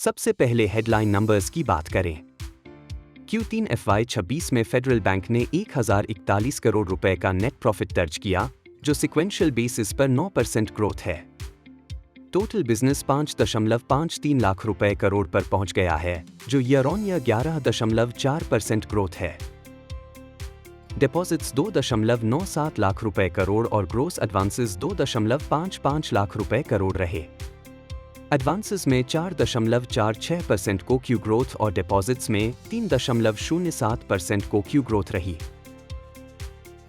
सबसे पहले headline numbers की बात करें। Q3 FY26 में फेडरल बैंक ने 1041 करोड़ रुपए का नेट प्रॉफिट दर्ज किया, जो सिक्वेंशियल बेसिस पर 9% ग्रोथ है। टोटल बिजनेस 5.53 लाख रुपए करोड़ पर पहुंच गया है, जो ईयर ऑन ईयर 11.4% ग्रोथ है। डिपॉजिट्स 2.97 लाख रुपए करोड़ और ग्रोस एडवांसेस 2.55 लाख रुपए करोड़ रहे। एडवांसेस में 4.46% को क्यू ग्रोथ और डिपॉजिट्स में 3.07% को क्यू ग्रोथ रही।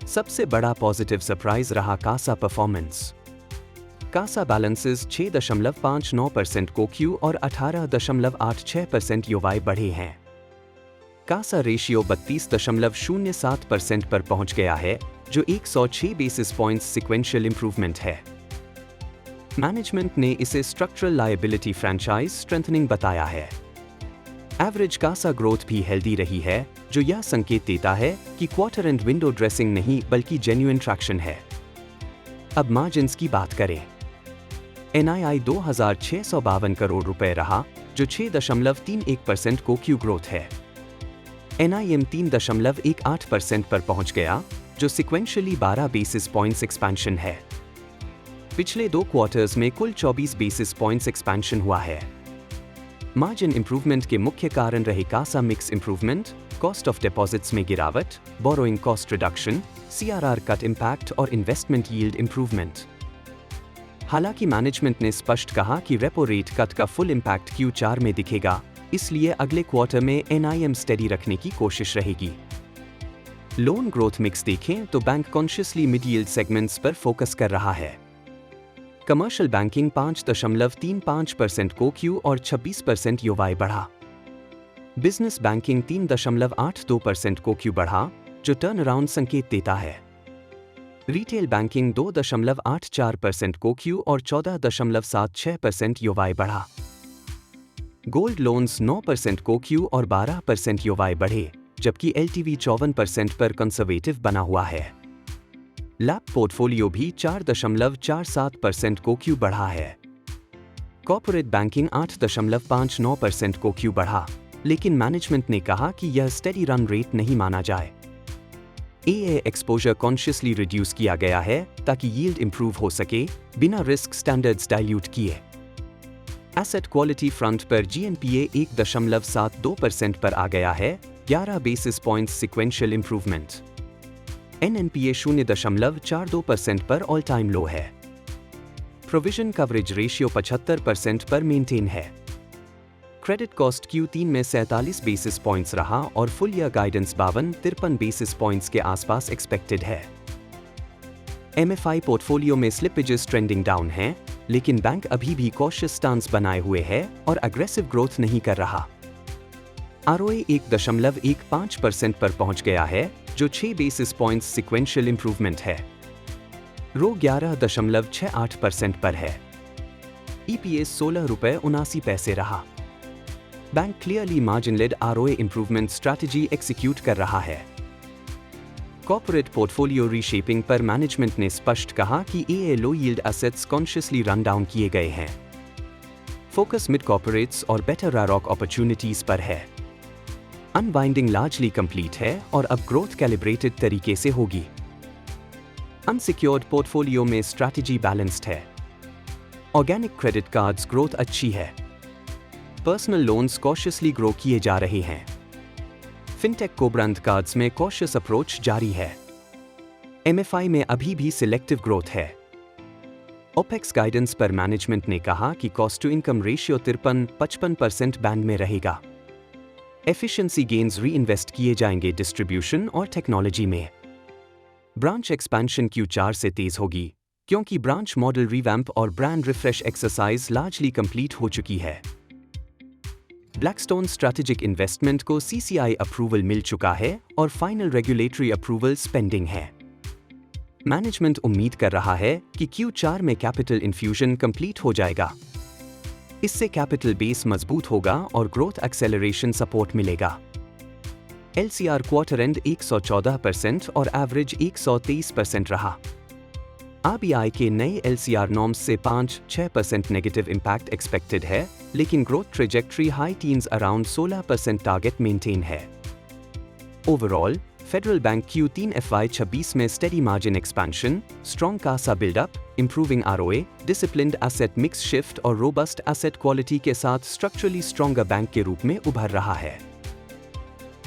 सबसे बड़ा पॉजिटिव सरप्राइज रहा कासा परफॉर्मेंस। कासा बैलेंसेस 6.59% को क्यू और 18.86% यूवाई बढ़े हैं। कासा रेशियो 32.07% पर पहुंच गया है, जो 106 बेसिस पॉइंट्स सिक्वेंशियल इंप्रूवमेंट है। मैनेजमेंट ने इसे स्ट्रक्चरल लायबिलिटी फ्रेंचाइज स्ट्रेंथनिंग बताया है। एवरेज कासा ग्रोथ भी हेल्दी रही है, जो यह संकेत देता है कि क्वार्टर एंड विंडो ड्रेसिंग नहीं बल्कि जेन्युइन ट्रैक्शन है। अब मार्जिन्स की बात करें। NII 2652 करोड़ रुपए रहा, जो 6.31% को क्यू ग्रोथ है। NIM 3.18% पर पहुंच गया, जो सिक्वेंशियली 12 बेसिस पॉइंट्स एक्सपेंशन है। पिछले 2 क्वार्टर्स में कुल 24 बेसिस पॉइंट्स एक्सपेंशन हुआ है। मार्जिन इंप्रूवमेंट के मुख्य कारण रहे CASA mix improvement, cost of deposits में गिरावट, borrowing cost reduction, CRR cut impact और इन्वेस्टमेंट यील्ड इंप्रूवमेंट। हालांकि मैनेजमेंट ने स्पष्ट कहा कि रेपो रेट कट का फुल इंपैक्ट Q4 में दिखेगा, इसलिए अगले क्वार्टर में NIM स्टेडी रखने की कोशिश रहेगी। लोन ग्रोथ मिक्स देखें तो bank consciously mid yield segments पर फोकस कर रहा है। कमर्शियल बैंकिंग 5.35% को क्यू और 26% यूवाई बढ़ा। बिजनेस बैंकिंग 3.82% को क्यू बढ़ा, जो टर्न अराउंड संकेत देता है। रिटेल बैंकिंग 2.84% को क्यू और 14.76% यूवाई बढ़ा। गोल्ड लोन्स 9% को क्यू और 12% यूवाई बढ़े, जबकि LTV 54% पर कंजर्वेटिव बना हुआ है। लैप पोर्टफोलियो भी 4.47% को क्यू बढ़ा है। कॉर्पोरेट बैंकिंग 8.59% को क्यू बढ़ा, लेकिन मैनेजमेंट ने कहा कि यह स्टेडी रन रेट नहीं माना जाए। AA एक्सपोजर कॉन्शियसली रिड्यूस किया गया है ताकि यील्ड इंप्रूव हो सके, बिना रिस्क स्टैंडर्ड्स डाइल्यूट किए। एसेट क्वालिटी फ्रंट पर GNPA 1.72% पर आ गया है, 11 basis points sequential improvement. NNPA 0.42% पर ऑल टाइम लो है। प्रोविजन कवरेज रेशियो 75% पर मेंटेन है। क्रेडिट कॉस्ट Q3 में 47 बेसिस पॉइंट्स रहा और full year guidance 52-53 basis points के आसपास एक्सपेक्टेड है। MFI पोर्टफोलियो में स्लिपेजेस ट्रेंडिंग डाउन हैं, लेकिन बैंक अभी भी कॉशियस स्टांस बनाए हुए है और अग्रेसिव ग्रोथ नहीं कर रहा। ROA 1.15% पर पहुंच गया है, जो 6 बेसिस पॉइंट्स सिक्वेंशियल इंप्रूवमेंट है। रो 11.68% पर है। EPS 16 रुपए 79 पैसे रहा। Bank clearly margin led ROA improvement strategy execute कर रहा है। कॉर्पोरेट पोर्टफोलियो रीशेपिंग पर मैनेजमेंट ने स्पष्ट कहा कि AA low yield assets consciously run down किए गए हैं। फोकस मिड कॉर्पोरेट्स और बेटर RAROC अपॉर्चुनिटीज पर है। अनवाइंडिंग लार्जली कंप्लीट है और अब ग्रोथ कैलिब्रेटेड तरीके से होगी। अनसिक्योर्ड पोर्टफोलियो में स्ट्रैटेजी बैलेंस्ड है। ऑर्गेनिक क्रेडिट कार्ड्स ग्रोथ अच्छी है। पर्सनल लोन्स कॉशियसली ग्रो किए जा रहे हैं। फिनटेक कोब्रांड कार्ड्स में कॉशियस अप्रोच जारी है। MFI में अभी भी सिलेक्टिव ग्रोथ है। ओपेक्स गाइडेंस पर मैनेजमेंट ने कहा कि cost to income ratio 53-55% band में रहेगा। एफिशिएंसी गेन्स री इन्वेस्ट किए जाएंगे डिस्ट्रीब्यूशन और टेक्नोलॉजी में। ब्रांच एक्सपेंशन Q4 से तेज होगी, क्योंकि ब्रांच मॉडल रिवैम्प और brand refresh exercise largely complete हो चुकी है। ब्लैकस्टोन स्ट्रैटेजिक इन्वेस्टमेंट को CCI अप्रूवल मिल चुका है और फाइनल रेगुलेटरी अप्रूवल्स पेंडिंग है। मैनेजमेंट उम्मीद कर रहा है कि Q4 में कैपिटल इन्फ्यूजन कंप्लीट हो जाएगा। इससे कैपिटल बेस मजबूत होगा और ग्रोथ एक्सेलरेशन सपोर्ट मिलेगा। LCR क्वार्टर एंड 114% और एवरेज 123% रहा। आरबीआई के नए LCR नॉर्म्स से 5-6% नेगेटिव इम्पैक्ट एक्सपेक्टेड है, लेकिन growth trajectory high teens around 16% target maintain है। Overall, federal bank Q3 FY26 में steady margin expansion, strong CASA buildup, improving ROA, disciplined asset mix shift और robust asset quality के साथ structurally stronger bank के रूप में उभर रहा है।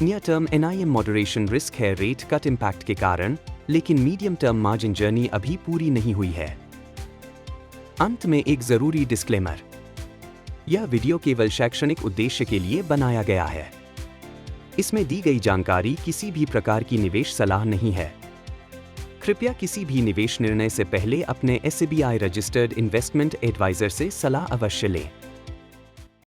Near term NIM moderation risk है रेट कट इम्पैक्ट के कारण, लेकिन मीडियम टर्म मार्जिन जर्नी अभी पूरी नहीं हुई है। अंत में एक जरूरी डिस्क्लेमर, यह वीडियो केवल शैक्षणिक उद्देश्य के लिए बनाया गया है। इसमें दी गई जानकारी किसी भी प्रकार की निवेश सलाह नहीं है। कृपया किसी भी निवेश निर्णय से पहले अपने SBI रजिस्टर्ड इन्वेस्टमेंट एडवाइजर से सलाह अवश्य लें।